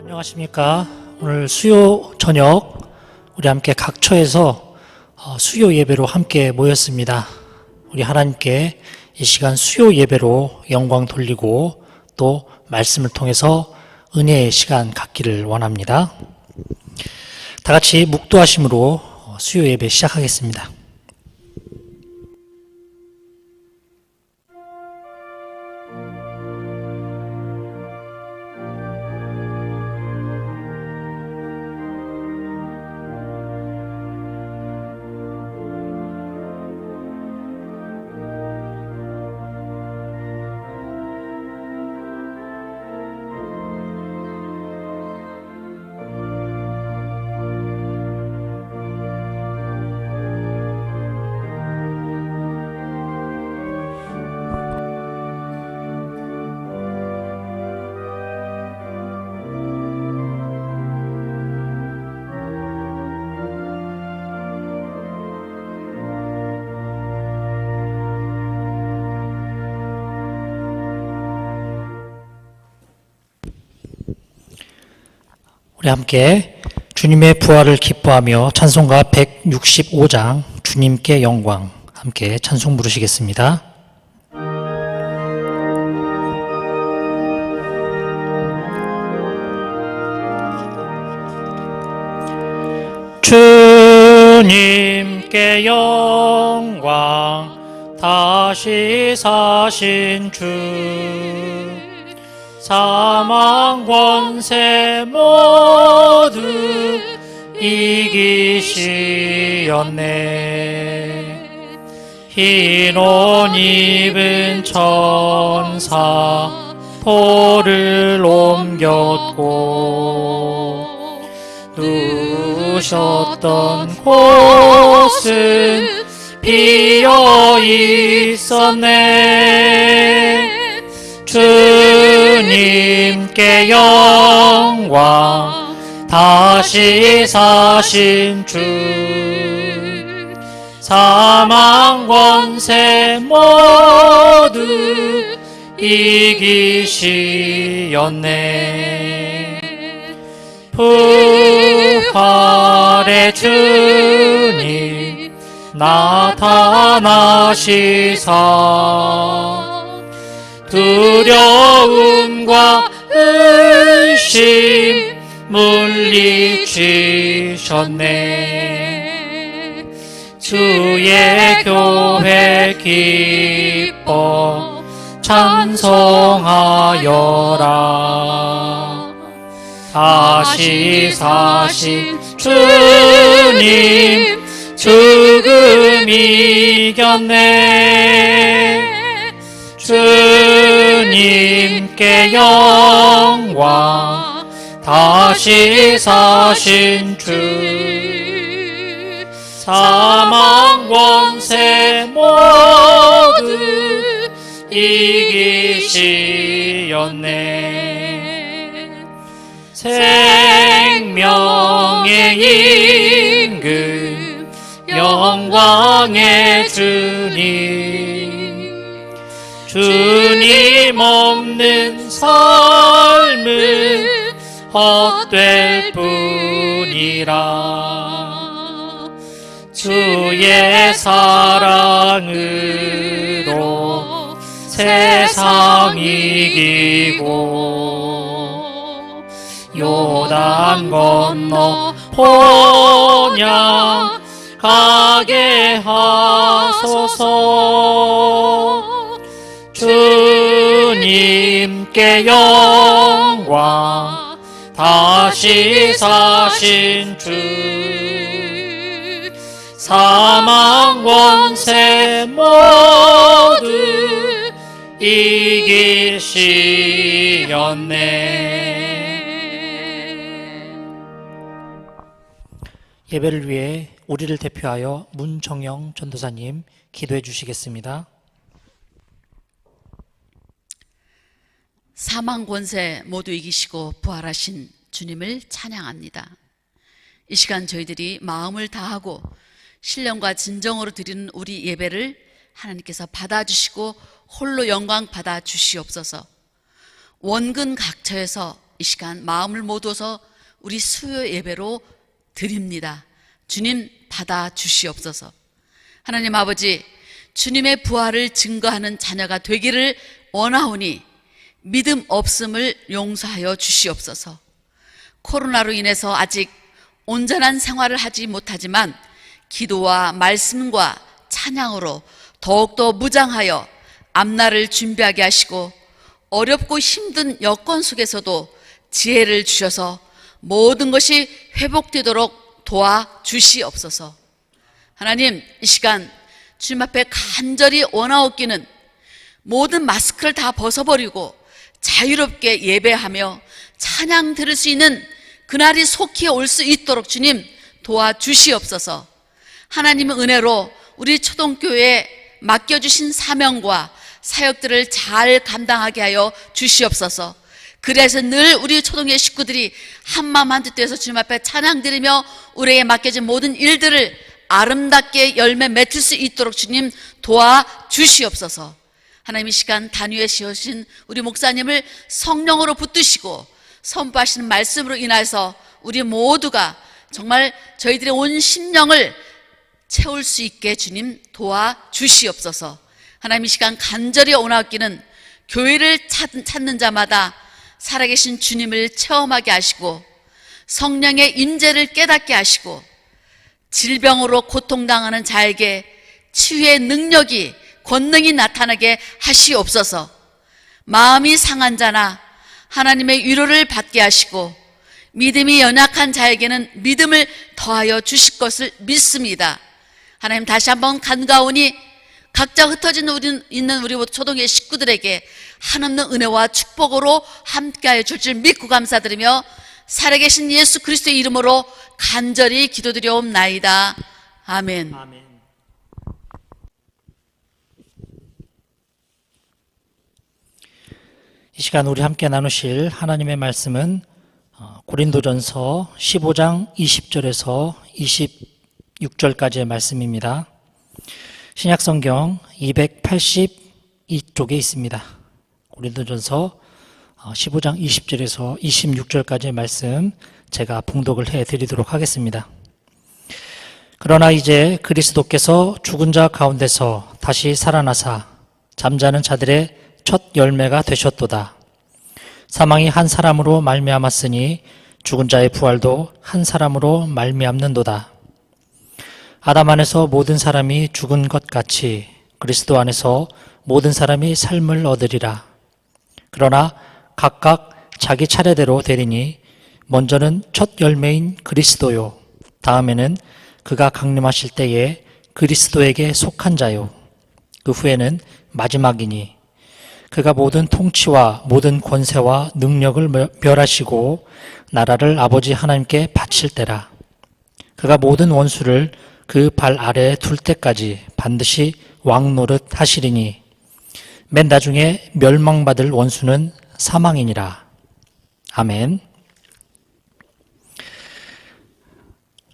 안녕하십니까. 오늘 수요 저녁 우리 함께 각처에서 수요 예배로 함께 모였습니다. 우리 하나님께 이 시간 수요 예배로 영광 돌리고 또 말씀을 통해서 은혜의 시간 갖기를 원합니다. 다 같이 묵도하심으로 수요 예배 시작하겠습니다. 우리 함께 주님의 부활을 기뻐하며 찬송가 165장 주님께 영광 함께 찬송 부르시겠습니다. 주님께 영광 다시 사신 주 사망 권세 모두 이기시었네. 흰 옷 입은 천사 볼을 옮겼고 누우셨던 곳은 비어 있었네. 주님께 영광 다시 사신 주 사망 권세 모두 이기시었네. 부활의 주님 나타나시사 두려움과 의심 물리치셨네. 주의 교회 기뻐 찬송하여라. 다시 사신 주님 죽음 이겼네. 주님께 영광 다시 사신 주 사망 권세 모두 이기시었네. 생명의 임금 영광의 주님 주님 없는 삶은 헛될 뿐이라. 주의 사랑으로 세상 이기고 요단 건너 본향 가게 하소서. 주님께 영광 다시 사신 주 사망 권세 모두 이기시었네. 예배를 위해 우리를 대표하여 문정영 전도사님 기도해 주시겠습니다. 사망 권세 모두 이기시고 부활하신 주님을 찬양합니다. 이 시간 저희들이 마음을 다하고 신령과 진정으로 드리는 우리 예배를 하나님께서 받아주시고 홀로 영광 받아 주시옵소서. 원근 각처에서 이 시간 마음을 모두어서 우리 수요 예배로 드립니다. 주님 받아 주시옵소서. 하나님 아버지, 주님의 부활을 증거하는 자녀가 되기를 원하오니 믿음 없음을 용서하여 주시옵소서. 코로나로 인해서 아직 온전한 생활을 하지 못하지만 기도와 말씀과 찬양으로 더욱더 무장하여 앞날을 준비하게 하시고 어렵고 힘든 여건 속에서도 지혜를 주셔서 모든 것이 회복되도록 도와주시옵소서. 하나님, 이 시간 주님 앞에 간절히 원하옵기는 모든 마스크를 다 벗어버리고 자유롭게 예배하며 찬양 들을 수 있는 그날이 속히 올 수 있도록 주님 도와주시옵소서. 하나님의 은혜로 우리 초동교회에 맡겨주신 사명과 사역들을 잘 감당하게 하여 주시옵소서. 그래서 늘 우리 초동교회 식구들이 한마음 한뜻 되어서 주님 앞에 찬양 드리며 우리에게 맡겨진 모든 일들을 아름답게 열매 맺을 수 있도록 주님 도와주시옵소서. 하나님, 이 시간 단위에 씌우신 우리 목사님을 성령으로 붙드시고 선포하시는 말씀으로 인하여서 우리 모두가 정말 저희들의 온 심령을 채울 수 있게 주님 도와주시옵소서. 하나님, 이 시간 간절히 원하옵기는 교회를 찾는 자마다 살아계신 주님을 체험하게 하시고 성령의 임재를 깨닫게 하시고 질병으로 고통당하는 자에게 치유의 능력이 권능이 나타나게 하시옵소서. 마음이 상한 자나 하나님의 위로를 받게 하시고 믿음이 연약한 자에게는 믿음을 더하여 주실 것을 믿습니다. 하나님, 다시 한번 간가오니 각자 흩어진 있는 우리 초동의 식구들에게 한없는 은혜와 축복으로 함께하여 줄 줄 믿고 감사드리며 살아계신 예수 그리스도의 이름으로 간절히 기도드려옵나이다. 아멘. 이 시간 우리 함께 나누실 하나님의 말씀은 고린도전서 15장 20절에서 26절까지의 말씀입니다. 신약성경 282쪽에 있습니다. 고린도전서 15장 20절에서 26절까지의 말씀 제가 봉독을 해드리도록 하겠습니다. 그러나 이제 그리스도께서 죽은 자 가운데서 다시 살아나사 잠자는 자들의 첫 열매가 되셨도다. 사망이 한 사람으로 말미암았으니 죽은 자의 부활도 한 사람으로 말미암는도다. 아담 안에서 모든 사람이 죽은 것 같이 그리스도 안에서 모든 사람이 삶을 얻으리라. 그러나 각각 자기 차례대로 되리니 먼저는 첫 열매인 그리스도요, 다음에는 그가 강림하실 때에 그리스도에게 속한 자요, 그 후에는 마지막이니 그가 모든 통치와 모든 권세와 능력을 멸하시고 나라를 아버지 하나님께 바칠 때라. 그가 모든 원수를 그 발 아래에 둘 때까지 반드시 왕노릇 하시리니 맨 나중에 멸망받을 원수는 사망이니라. 아멘.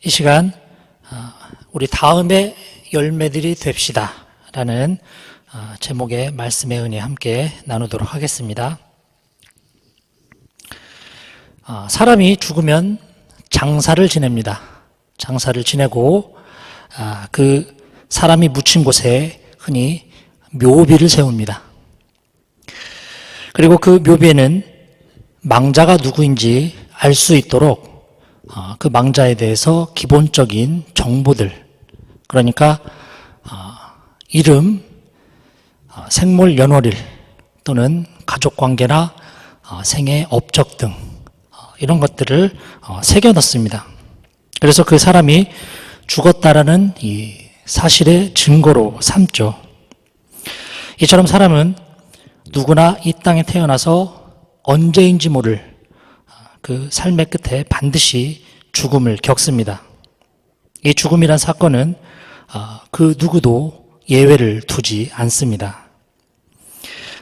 이 시간 우리 다음에 열매들이 됩시다 라는 제목의 말씀의 은혜 함께 나누도록 하겠습니다. 사람이 죽으면 장사를 지냅니다. 장사를 지내고 그 사람이 묻힌 곳에 흔히 묘비를 세웁니다. 그리고 그 묘비에는 망자가 누구인지 알 수 있도록 그 망자에 대해서 기본적인 정보들, 그러니까 이름, 생몰연월일 또는 가족관계나 생애 업적 등 이런 것들을 새겨넣습니다. 그래서 그 사람이 죽었다라는 이 사실의 증거로 삼죠. 이처럼 사람은 누구나 이 땅에 태어나서 언제인지 모를 그 삶의 끝에 반드시 죽음을 겪습니다. 이 죽음이란 사건은 그 누구도 예외를 두지 않습니다.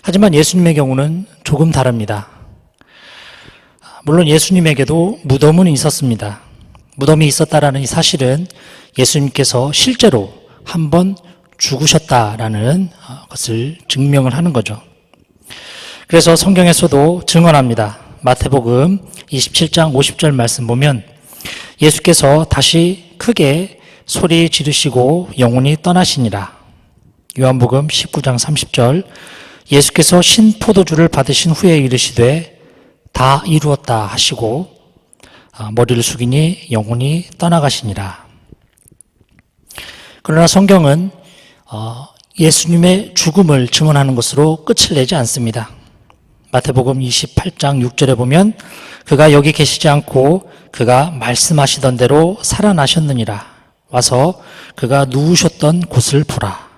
하지만 예수님의 경우는 조금 다릅니다. 물론 예수님에게도 무덤은 있었습니다. 무덤이 있었다라는 이 사실은 예수님께서 실제로 한번 죽으셨다라는 것을 증명을 하는 거죠. 그래서 성경에서도 증언합니다. 마태복음 27장 50절 말씀 보면 예수께서 다시 크게 소리 지르시고 영혼이 떠나시니라. 요한복음 19장 30절 예수께서 신포도주를 받으신 후에 이르시되 다 이루었다 하시고 머리를 숙이니 영혼이 떠나가시니라. 그러나 성경은 예수님의 죽음을 증언하는 것으로 끝을 내지 않습니다. 마태복음 28장 6절에 보면 그가 여기 계시지 않고 그가 말씀하시던 대로 살아나셨느니라. 와서 그가 누우셨던 곳을 보라.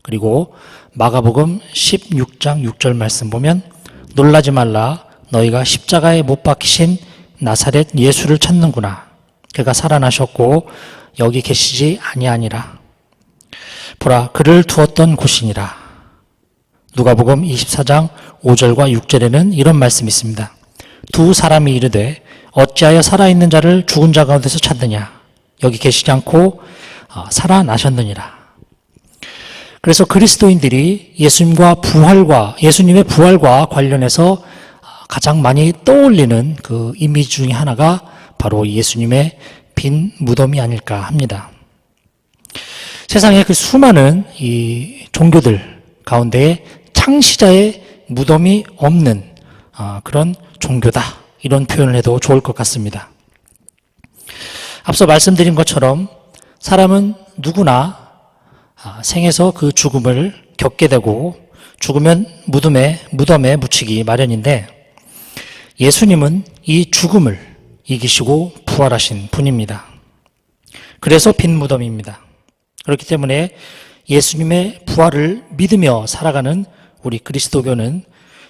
그리고 마가복음 16장 6절 말씀 보면 놀라지 말라. 너희가 십자가에 못 박히신 나사렛 예수를 찾는구나. 그가 살아나셨고 여기 계시지 아니하니라. 보라, 그를 두었던 곳이니라. 누가복음 24장 5절과 6절에는 이런 말씀이 있습니다. 두 사람이 이르되 어찌하여 살아있는 자를 죽은 자 가운데서 찾느냐. 여기 계시지 않고 살아나셨느니라. 그래서 그리스도인들이 예수님의 부활과 관련해서 가장 많이 떠올리는 그 이미지 중에 하나가 바로 예수님의 빈 무덤이 아닐까 합니다. 세상에 그 수많은 이 종교들 가운데 창시자의 무덤이 없는 그런 종교다. 이런 표현을 해도 좋을 것 같습니다. 앞서 말씀드린 것처럼 사람은 누구나 생에서 그 죽음을 겪게 되고 죽으면 무덤에 묻히기 마련인데 예수님은 이 죽음을 이기시고 부활하신 분입니다. 그래서 빈 무덤입니다. 그렇기 때문에 예수님의 부활을 믿으며 살아가는 우리 그리스도교는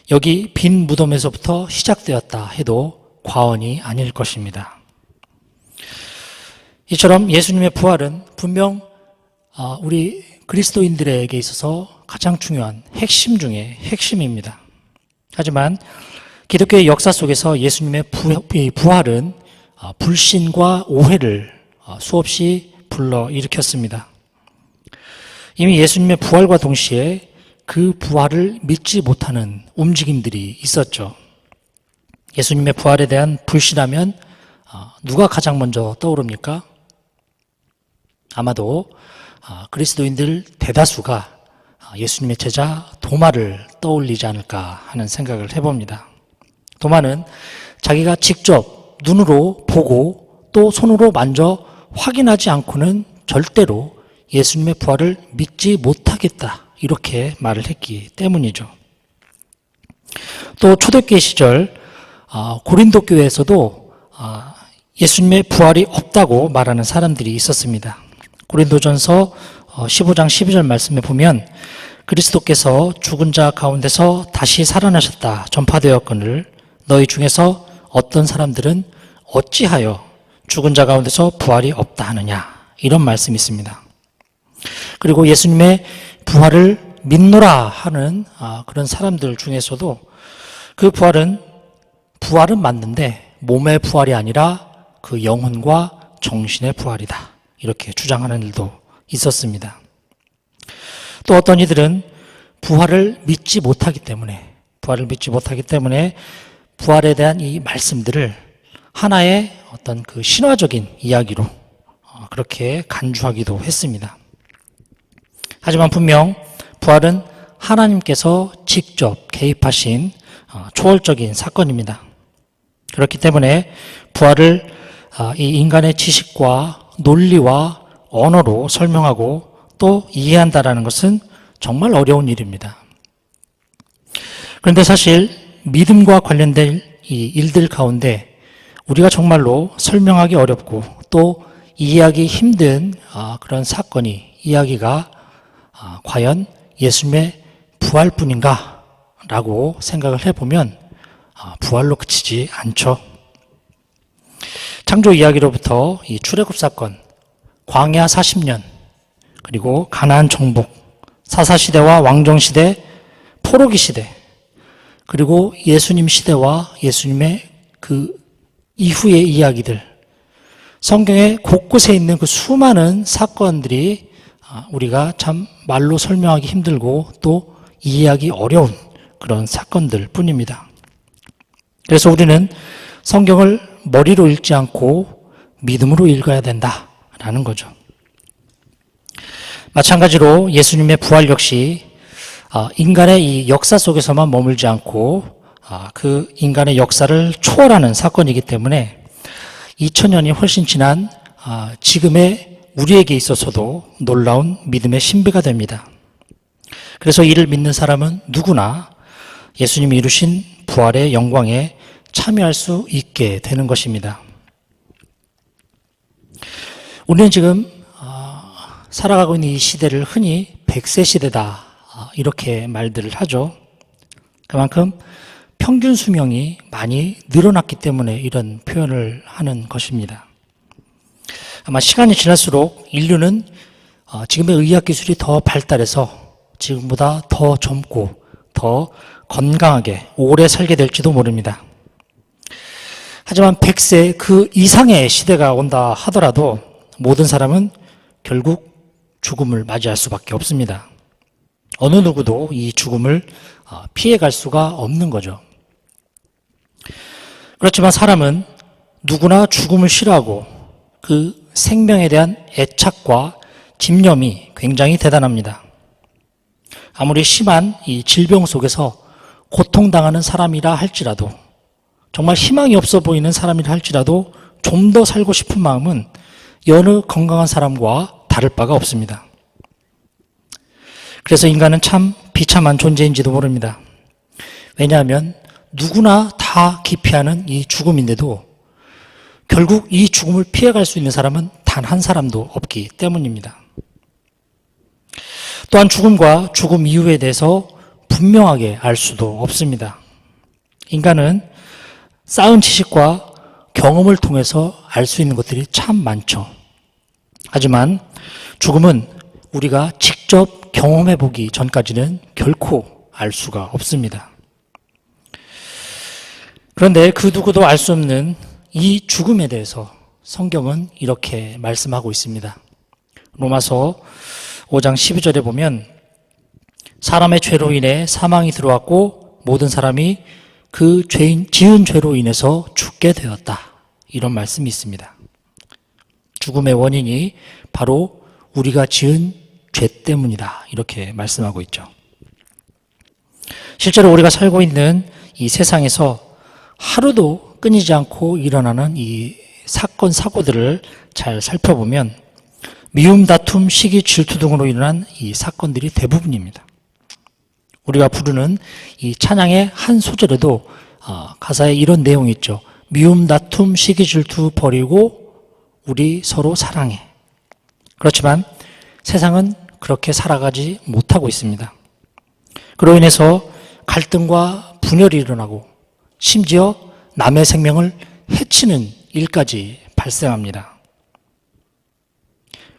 여기 빈 무덤에서부터 시작되었다 해도 과언이 아닐 것입니다. 이처럼 예수님의 부활은 분명 우리 그리스도인들에게 있어서 가장 중요한 핵심 중에 핵심입니다. 하지만 기독교의 역사 속에서 예수님의 부활은 불신과 오해를 수없이 불러일으켰습니다. 이미 예수님의 부활과 동시에 그 부활을 믿지 못하는 움직임들이 있었죠. 예수님의 부활에 대한 불신하면 누가 가장 먼저 떠오릅니까? 아마도 그리스도인들 대다수가 예수님의 제자 도마를 떠올리지 않을까 하는 생각을 해봅니다. 도마는 자기가 직접 눈으로 보고 또 손으로 만져 확인하지 않고는 절대로 예수님의 부활을 믿지 못하겠다 이렇게 말을 했기 때문이죠. 또 초대교회 시절 고린도 교회에서도 예수님의 부활이 없다고 말하는 사람들이 있었습니다. 고린도전서 15장 12절 말씀에 보면 그리스도께서 죽은 자 가운데서 다시 살아나셨다 전파되었거늘 너희 중에서 어떤 사람들은 어찌하여 죽은 자 가운데서 부활이 없다 하느냐 이런 말씀이 있습니다. 그리고 예수님의 부활을 믿노라 하는 그런 사람들 중에서도 그 부활은 맞는데 몸의 부활이 아니라 그 영혼과 정신의 부활이다 이렇게 주장하는 일도 있었습니다. 또 어떤 이들은 부활을 믿지 못하기 때문에 부활에 대한 이 말씀들을 하나의 어떤 그 신화적인 이야기로 그렇게 간주하기도 했습니다. 하지만 분명 부활은 하나님께서 직접 개입하신 초월적인 사건입니다. 그렇기 때문에 부활을 이 인간의 지식과 논리와 언어로 설명하고 또 이해한다라는 것은 정말 어려운 일입니다. 그런데 사실 믿음과 관련된 이 일들 가운데 우리가 정말로 설명하기 어렵고 또 이해하기 힘든 그런 이야기가 과연 예수님의 부활뿐인가? 라고 생각을 해보면 부활로 그치지 않죠. 창조 이야기로부터 이 출애굽 사건, 광야 40년, 그리고 가나안 정복, 사사시대와 왕정시대, 포로기 시대, 그리고 예수님 시대와 예수님의 그 이후의 이야기들, 성경의 곳곳에 있는 그 수많은 사건들이 우리가 참 말로 설명하기 힘들고 또 이해하기 어려운 그런 사건들 뿐입니다. 그래서 우리는 성경을 머리로 읽지 않고 믿음으로 읽어야 된다라는 거죠. 마찬가지로 예수님의 부활 역시 인간의 이 역사 속에서만 머물지 않고 그 인간의 역사를 초월하는 사건이기 때문에 2000년이 훨씬 지난 지금의 우리에게 있어서도 놀라운 믿음의 신비가 됩니다. 그래서 이를 믿는 사람은 누구나 예수님이 이루신 부활의 영광에 참여할 수 있게 되는 것입니다. 우리는 지금 살아가고 있는 이 시대를 흔히 100세 시대다 이렇게 말들을 하죠. 그만큼 평균 수명이 많이 늘어났기 때문에 이런 표현을 하는 것입니다. 아마 시간이 지날수록 인류는 지금의 의학 기술이 더 발달해서 지금보다 더 젊고 더 건강하게 오래 살게 될지도 모릅니다. 하지만 100세 그 이상의 시대가 온다 하더라도 모든 사람은 결국 죽음을 맞이할 수밖에 없습니다. 어느 누구도 이 죽음을 피해갈 수가 없는 거죠. 그렇지만 사람은 누구나 죽음을 싫어하고 그 생명에 대한 애착과 집념이 굉장히 대단합니다. 아무리 심한 이 질병 속에서 고통당하는 사람이라 할지라도, 정말 희망이 없어 보이는 사람이라 할지라도 좀 더 살고 싶은 마음은 여느 건강한 사람과 다를 바가 없습니다. 그래서 인간은 참 비참한 존재인지도 모릅니다. 왜냐하면 누구나 다 기피하는 이 죽음인데도 결국 이 죽음을 피해갈 수 있는 사람은 단 한 사람도 없기 때문입니다. 또한 죽음과 죽음 이후에 대해서 분명하게 알 수도 없습니다. 인간은 쌓은 지식과 경험을 통해서 알 수 있는 것들이 참 많죠. 하지만 죽음은 우리가 직접 경험해 보기 전까지는 결코 알 수가 없습니다. 그런데 그 누구도 알 수 없는 이 죽음에 대해서 성경은 이렇게 말씀하고 있습니다. 로마서 5장 12절에 보면 사람의 죄로 인해 사망이 들어왔고 모든 사람이 그 지은 죄로 인해서 죽게 되었다. 이런 말씀이 있습니다. 죽음의 원인이 바로 우리가 지은 죄 때문이다. 이렇게 말씀하고 있죠. 실제로 우리가 살고 있는 이 세상에서 하루도 끊이지 않고 일어나는 이 사건, 사고들을 잘 살펴보면 미움, 다툼, 시기, 질투 등으로 일어난 이 사건들이 대부분입니다. 우리가 부르는 이 찬양의 한 소절에도 가사에 이런 내용이 있죠. 미움, 다툼, 시기, 질투 버리고 우리 서로 사랑해. 그렇지만 세상은 그렇게 살아가지 못하고 있습니다. 그로 인해서 갈등과 분열이 일어나고 심지어 남의 생명을 해치는 일까지 발생합니다.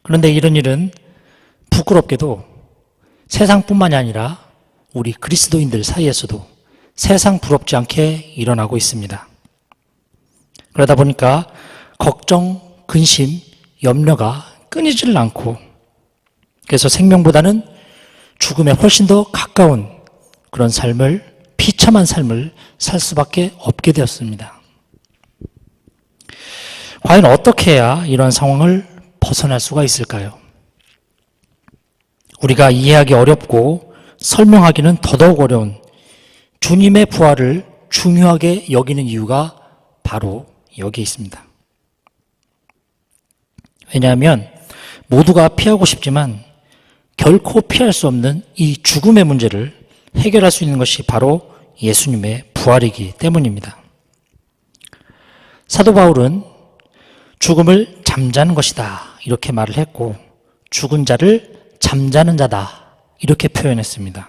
그런데 이런 일은 부끄럽게도 세상뿐만이 아니라 우리 그리스도인들 사이에서도 세상 부럽지 않게 일어나고 있습니다. 그러다 보니까 걱정, 근심, 염려가 끊이질 않고 그래서 생명보다는 죽음에 훨씬 더 가까운 그런 삶을, 비참한 삶을 살 수밖에 없게 되었습니다. 과연 어떻게 해야 이런 상황을 벗어날 수가 있을까요? 우리가 이해하기 어렵고 설명하기는 더더욱 어려운 주님의 부활을 중요하게 여기는 이유가 바로 여기에 있습니다. 왜냐하면 모두가 피하고 싶지만 결코 피할 수 없는 이 죽음의 문제를 해결할 수 있는 것이 바로 예수님의 부활이기 때문입니다. 사도 바울은 죽음을 잠자는 것이다 이렇게 말을 했고 죽은 자를 잠자는 자다 이렇게 표현했습니다.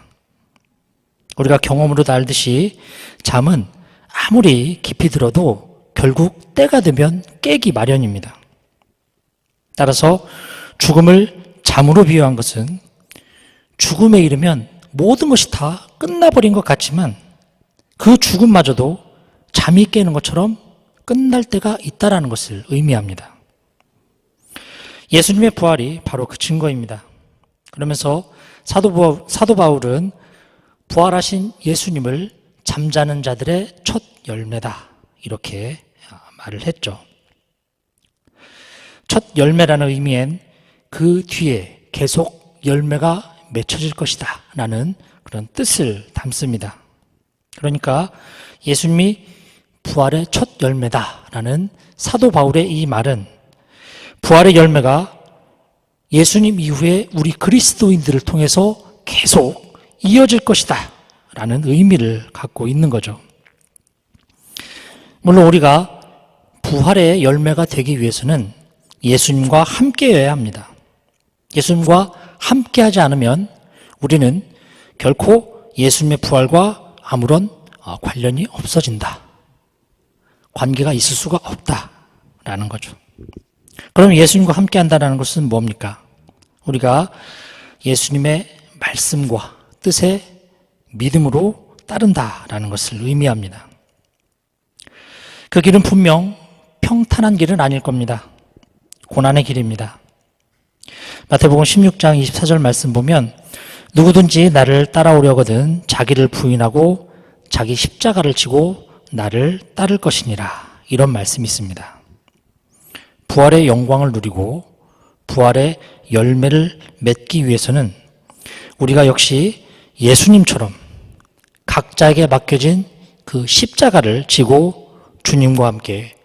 우리가 경험으로도 알듯이 잠은 아무리 깊이 들어도 결국 때가 되면 깨기 마련입니다. 따라서 죽음을 잠으로 비유한 것은 죽음에 이르면 모든 것이 다 끝나버린 것 같지만 그 죽음마저도 잠이 깨는 것처럼 끝날 때가 있다는 것을 의미합니다. 예수님의 부활이 바로 그 증거입니다. 그러면서 사도 바울은 부활하신 예수님을 잠자는 자들의 첫 열매다. 이렇게 말을 했죠. 첫 열매라는 의미엔 그 뒤에 계속 열매가 맺혀질 것이다 라는 그런 뜻을 담습니다. 그러니까 예수님이 부활의 첫 열매다 라는 사도 바울의 이 말은 부활의 열매가 예수님 이후에 우리 그리스도인들을 통해서 계속 이어질 것이다 라는 의미를 갖고 있는 거죠. 물론 우리가 부활의 열매가 되기 위해서는 예수님과 함께여야 합니다. 예수님과 함께하지 않으면 우리는 결코 예수님의 부활과 아무런 관련이 없어진다. 관계가 있을 수가 없다라는 거죠. 그럼 예수님과 함께한다는 것은 뭡니까? 우리가 예수님의 말씀과 뜻에 믿음으로 따른다라는 것을 의미합니다. 그 길은 분명 평탄한 길은 아닐 겁니다. 고난의 길입니다. 마태복음 16장 24절 말씀 보면 누구든지 나를 따라오려거든 자기를 부인하고 자기 십자가를 지고 나를 따를 것이니라. 이런 말씀이 있습니다. 부활의 영광을 누리고 부활의 열매를 맺기 위해서는 우리가 역시 예수님처럼 각자에게 맡겨진 그 십자가를 지고 주님과 함께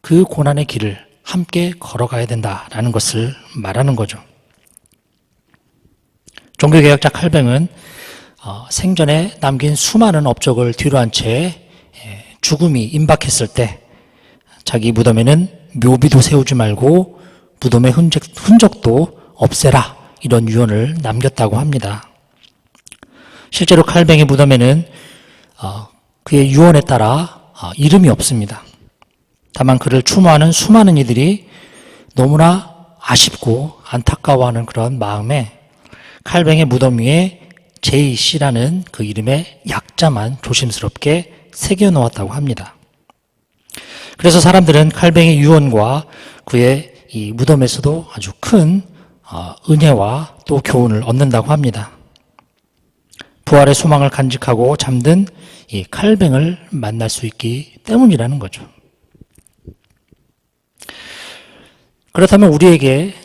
그 고난의 길을 함께 걸어가야 된다라는 것을 말하는 거죠. 종교개혁자 칼뱅은 생전에 남긴 수많은 업적을 뒤로한 채 죽음이 임박했을 때 자기 무덤에는 묘비도 세우지 말고 무덤의 흔적도 없애라 이런 유언을 남겼다고 합니다. 실제로 칼뱅의 무덤에는 그의 유언에 따라 이름이 없습니다. 다만 그를 추모하는 수많은 이들이 너무나 아쉽고 안타까워하는 그런 마음에 칼뱅의 무덤 위에 JC라는 그 이름의 약자만 조심스럽게 새겨놓았다고 합니다. 그래서 사람들은 칼뱅의 유언과 그의 이 무덤에서도 아주 큰 은혜와 또 교훈을 얻는다고 합니다. 부활의 소망을 간직하고 잠든 이 칼뱅을 만날 수 있기 때문이라는 거죠. 그렇다면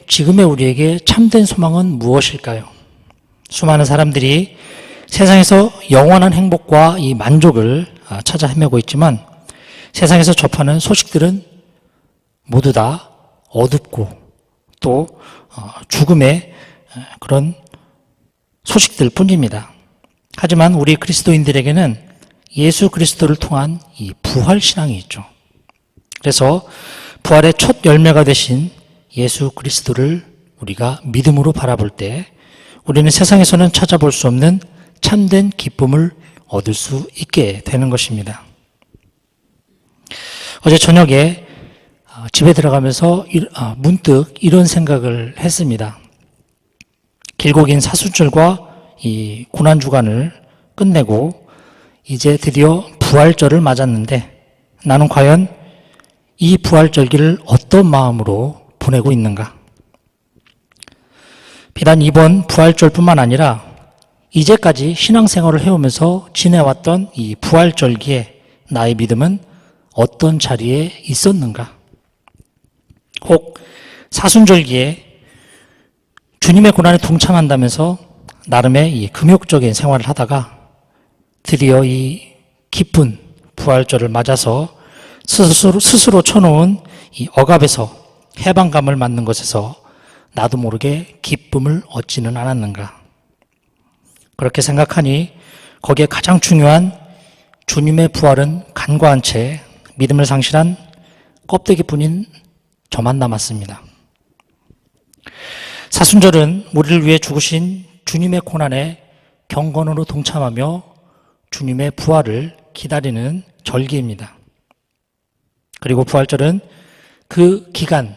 지금의 우리에게 참된 소망은 무엇일까요? 수많은 사람들이 세상에서 영원한 행복과 이 만족을 찾아 헤매고 있지만 세상에서 접하는 소식들은 모두 다 어둡고 또 죽음의 그런 소식들 뿐입니다. 하지만 우리 그리스도인들에게는 예수 그리스도를 통한 이 부활 신앙이 있죠. 그래서 부활의 첫 열매가 되신 예수 그리스도를 우리가 믿음으로 바라볼 때 우리는 세상에서는 찾아볼 수 없는 참된 기쁨을 얻을 수 있게 되는 것입니다. 어제 저녁에 집에 들어가면서 문득 이런 생각을 했습니다. 길고 긴 사순절과 이 고난주간을 끝내고 이제 드디어 부활절을 맞았는데 나는 과연 이 부활절기를 어떤 마음으로 보내고 있는가? 비단 이번 부활절뿐만 아니라 이제까지 신앙생활을 해오면서 지내왔던 이 부활절기에 나의 믿음은 어떤 자리에 있었는가? 혹 사순절기에 주님의 고난에 동참한다면서 나름의 이 금욕적인 생활을 하다가 드디어 이 기쁜 부활절을 맞아서 스스로 쳐놓은 이 억압에서 해방감을 맞는 것에서 나도 모르게 기쁨을 얻지는 않았는가. 그렇게 생각하니 거기에 가장 중요한 주님의 부활은 간과한 채 믿음을 상실한 껍데기뿐인 저만 남았습니다. 사순절은 우리를 위해 죽으신 주님의 고난에 경건으로 동참하며 주님의 부활을 기다리는 절기입니다. 그리고 부활절은 그 기간,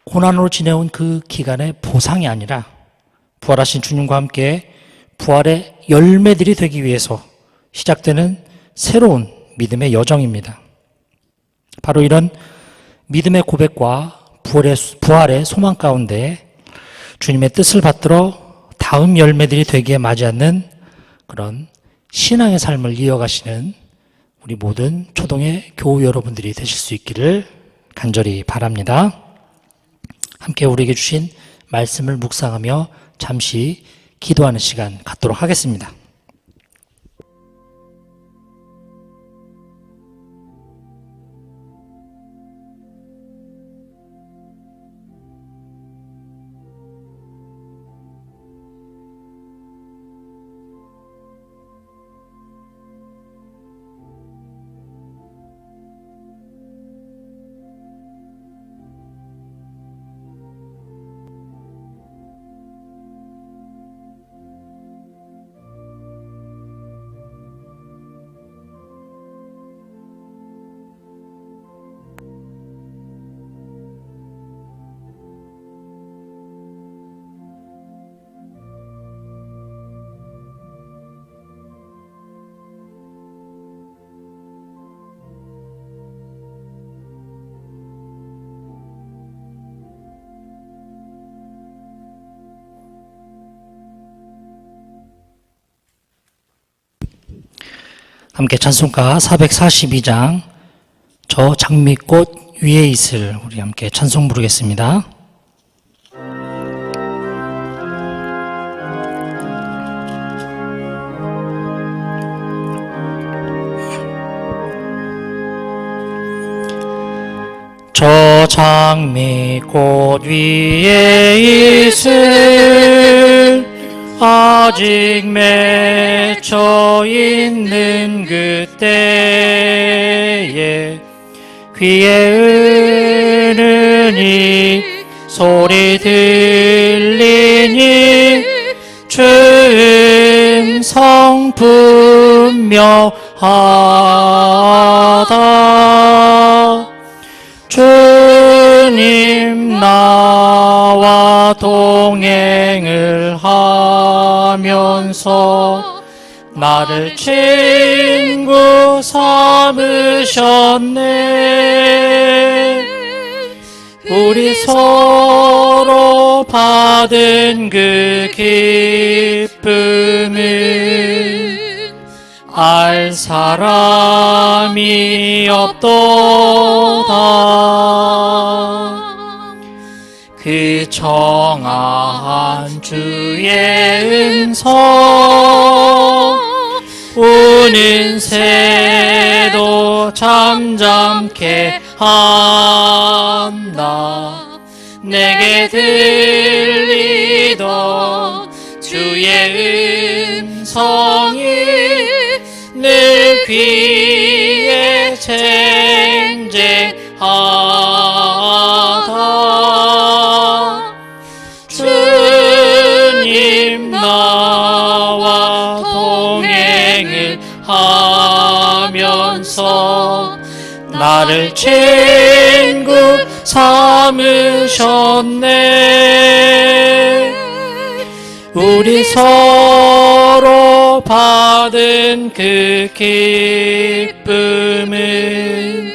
고난으로 지내온 그 기간의 보상이 아니라 부활하신 주님과 함께 부활의 열매들이 되기 위해서 시작되는 새로운 믿음의 여정입니다. 바로 이런 믿음의 고백과 부활의 소망 가운데 주님의 뜻을 받들어 다음 열매들이 되기에 맞지 않는 그런 신앙의 삶을 이어가시는 우리 모든 초동의 교우 여러분들이 되실 수 있기를 간절히 바랍니다. 함께 우리에게 주신 말씀을 묵상하며 잠시 기도하는 시간 갖도록 하겠습니다. 함께 찬송가 442장 저 장미꽃 위에 있을 우리 함께 찬송 부르겠습니다. 저 장미꽃 위에 있을 아직 맺혀 있는 그때에 귀에 흐르니 소리 들리니 주 음성 분명하다. 주님 나와 동행을 하면서 나를 친구 삼으셨네. 우리 서로 받은 그 기쁨은 알 사람이 없도다. 그 정한 주의 음성 우는 새도 잠잠케 한다. 내게 들리던 주의 음성이 늘 귀에 쟁쟁하다. 주님 나와 동행을 하면서 나를 친구 삼으셨네. 우리 서로 받은 그 기쁨은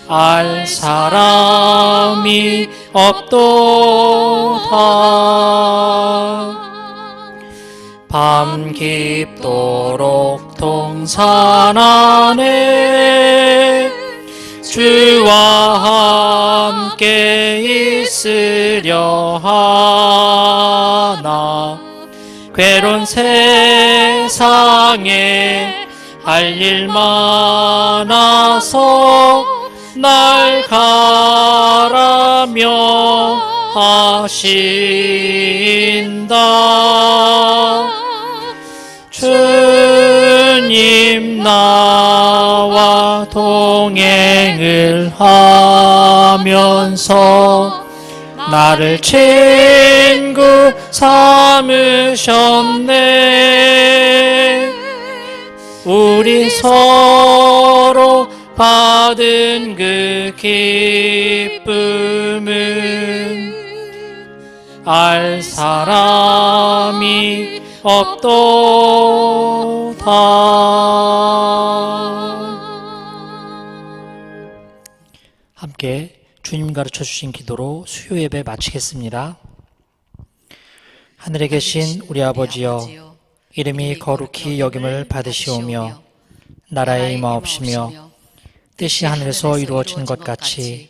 알 사람이 없도다. 밤 깊도록 동산 안에 주와 함께 있으려 하나. 괴로운 세상에 할 일 많아서 날 가라며 하신다. 주님 나와 동행을 하면서 나를 친구 삼으셨네. 우리 서로 받은 그 기쁨은 알 사람이 없도다. 함께 주님 가르쳐 주신 기도로 수요 예배 마치겠습니다. 하늘에 계신 우리 아버지여, 이름이 거룩히 여김을 받으시오며 나라에 임하옵시며 뜻이 하늘에서 이루어진 것 같이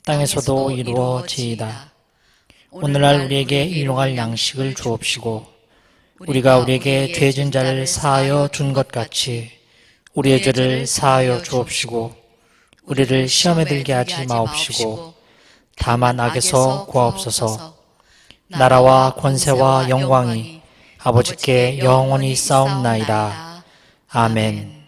땅에서도 이루어지이다. 오늘날 우리에게 일용할 양식을 주옵시고 우리가 우리에게 죄진 자를 사하여 준 것 같이 우리의 죄를 사하여 주옵시고 우리를 시험에 들게 하지 마옵시고 다만 악에서 구하옵소서. 나라와 권세와 영광이 아버지께 영원히 싸움나이다. 아멘.